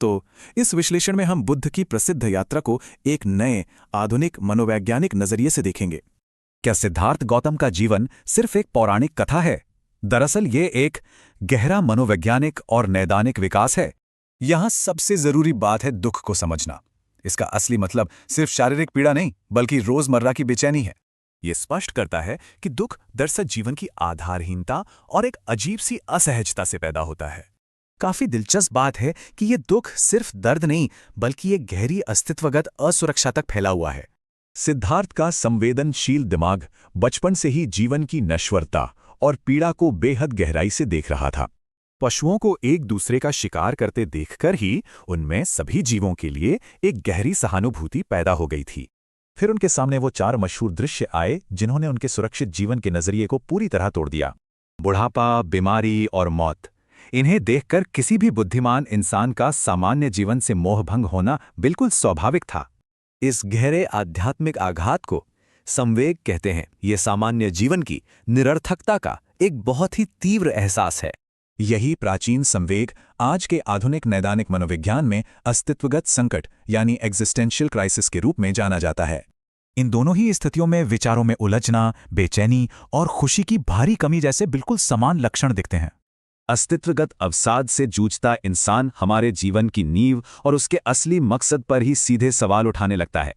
तो इस विश्लेषण में हम बुद्ध की प्रसिद्ध यात्रा को एक नए, आधुनिक मनोवैज्ञानिक नजरिए से देखेंगे। क्या सिद्धार्थ गौतम का जीवन सिर्फ एक पौराणिक कथा है? दरअसल ये एक गहरा मनोवैज्ञानिक और नैदानिक विकास है। यहाँ सबसे जरूरी बात है दुख को समझना। इसका असली मतलब सिर्फ शारीरिक पीड़ा नहीं, बल्कि रोजमर्रा की बेचैनी है। ये स्पष्ट करता है कि दुख दरअसल जीवन की आधारहीनता और एक अजीब सी असहजता से पैदा होता है। काफी दिलचस्प बात है कि ये दुख सिर्फ दर्द नहीं, बल्कि एक गहरी अस्तित्वगत असुरक्षा तक फैला हुआ है। सिद्धार्थ का संवेदनशील दिमाग बचपन से ही जीवन की नश्वरता और पीड़ा को बेहद गहराई से देख रहा था। पशुओं को एक दूसरे का शिकार करते देखकर ही उनमें सभी जीवों के लिए एक गहरी सहानुभूति पैदा हो गई थी। फिर उनके सामने वो 4 मशहूर दृश्य आए जिन्होंने उनके सुरक्षित जीवन के नजरिए को पूरी तरह तोड़ दिया। बुढ़ापा, बीमारी और मौत। इन्हें देखकर किसी भी बुद्धिमान इंसान का सामान्य जीवन से मोहभंग होना बिल्कुल स्वाभाविक था। इस गहरे आध्यात्मिक आघात को संवेग कहते हैं। ये सामान्य जीवन की निरर्थकता का एक बहुत ही तीव्र एहसास है। यही प्राचीन संवेग आज के आधुनिक नैदानिक मनोविज्ञान में अस्तित्वगत संकट यानी एग्जिस्टेंशियल क्राइसिस के रूप में जाना जाता है। इन दोनों ही स्थितियों में विचारों में उलझना, बेचैनी और खुशी की भारी कमी जैसे बिल्कुल समान लक्षण दिखते हैं। अस्तित्वगत अवसाद से जूझता इंसान हमारे जीवन की नींव और उसके असली मकसद पर ही सीधे सवाल उठाने लगता है।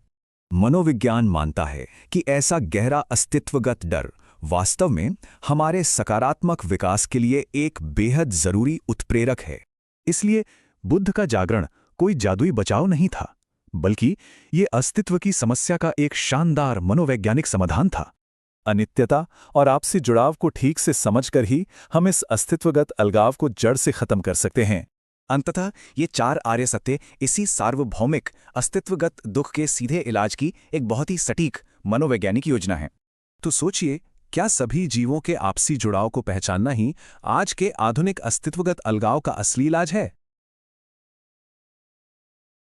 मनोविज्ञान मानता है कि ऐसा गहरा अस्तित्वगत डर वास्तव में हमारे सकारात्मक विकास के लिए एक बेहद जरूरी उत्प्रेरक है। इसलिए बुद्ध का जागरण कोई जादुई बचाव नहीं था, बल्कि ये अस्तित्व की समस्या का एक शानदार मनोवैज्ञानिक समाधान था। अनित्यता और आपसी जुड़ाव को ठीक से समझकर ही हम इस अस्तित्वगत अलगाव को जड़ से खत्म कर सकते हैं। अंततः ये 4 आर्य सत्य इसी सार्वभौमिक अस्तित्वगत दुख के सीधे इलाज की एक बहुत ही सटीक मनोवैज्ञानिक योजना है। तो सोचिए, क्या सभी जीवों के आपसी जुड़ाव को पहचानना ही आज के आधुनिक अस्तित्वगत अलगाव का असली इलाज है?